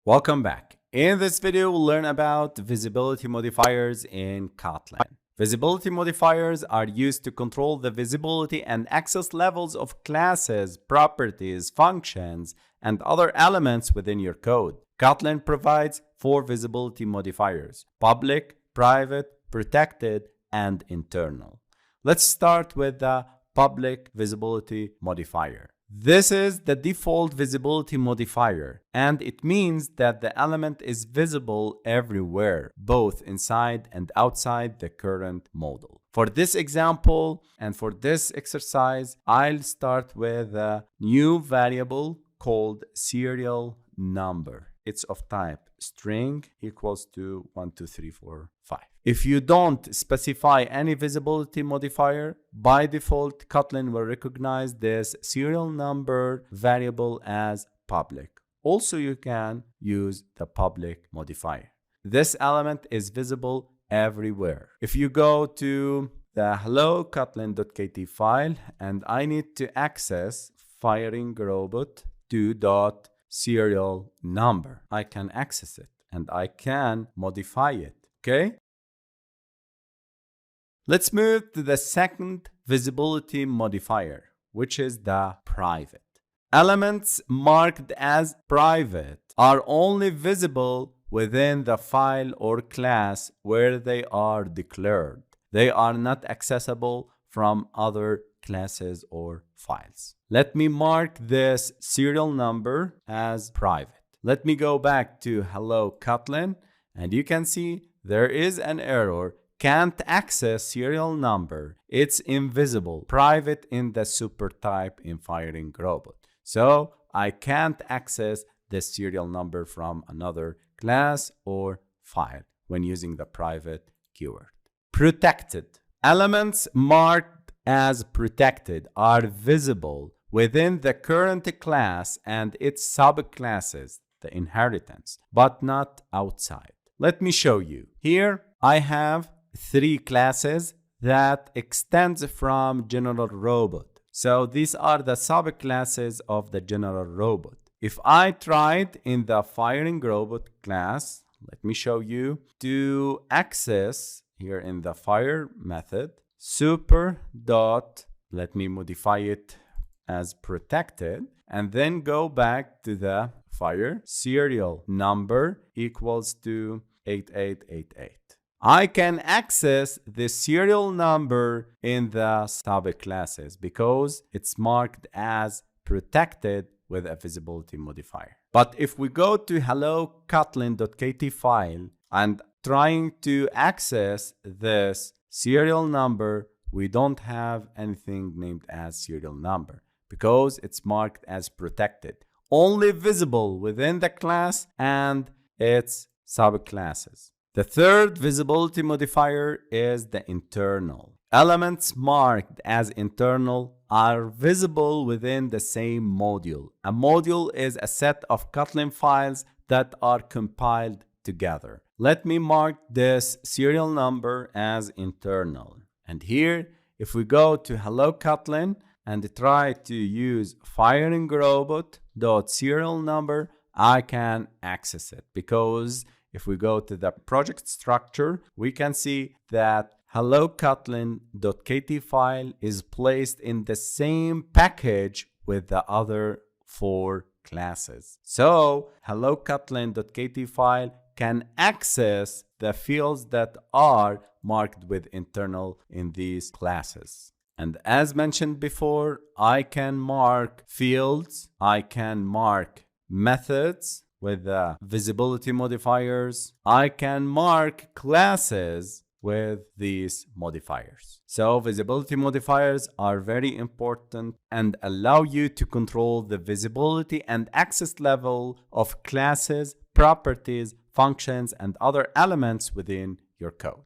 Welcome back. In this video, we'll learn about visibility modifiers in Kotlin. Visibility modifiers are used to control the visibility and access levels of classes, properties, functions, and other elements within your code. Kotlin provides 4 visibility modifiers: public, private, protected, and internal. Let's start with the public visibility modifier. This is the default visibility modifier, and it means that the element is visible everywhere, both inside and outside the current model. For this example and for this exercise, I'll start with a new variable called serial number. It's of type string equals to 1, 2, 3, 4, 5. If you don't specify any visibility modifier, by default, Kotlin will recognize this serial number variable as public. Also, you can use the public modifier. This element is visible everywhere. If you go to the hello kotlin.kt file and I need to access firing robot 2.serial number, I can access it and I can modify it. Okay? Let's move to the second visibility modifier, which is the private. Elements marked as private are only visible within the file or class where they are declared. They are not accessible from other classes or files. Let me mark this serial number as private. Let me go back to hello Kotlin, and you can see there is an error. Can't access serial number. It's invisible, private in the super type in firing robot. So I can't access the serial number from another class or file when using the private keyword. Protected. Elements marked as protected are visible within the current class and its subclasses, the inheritance, but not outside. Let me show you. Here I have 3 classes that extends from general robot. So these are the subclasses of the general robot. If I tried in the firing robot class, let me show you, to access here in the fire method, super dot, let me modify it as protected, and then go back to the fire serial number equals to 8888. I can access the serial number in the subclasses because it's marked as protected with a visibility modifier. But if we go to hello kotlin.kt file and trying to access this serial number, we don't have anything named as serial number because it's marked as protected, only visible within the class and its subclasses. The third visibility modifier is the internal. Elements marked as internal are visible within the same module. A module is a set of Kotlin files that are compiled together. Let me mark this serial number as internal. And here, if we go to hello Kotlin and try to use firing robot.serial number, I can access it because if we go to the project structure, we can see that hello kotlin.kt file is placed in the same package with the other 4 classes. So hello kotlin.kt file can access the fields that are marked with internal in these classes. And as mentioned before, I can mark fields, I can mark methods with the visibility modifiers. I can mark classes with these modifiers. So visibility modifiers are very important and allow you to control the visibility and access level of classes, properties, functions, and other elements within your code.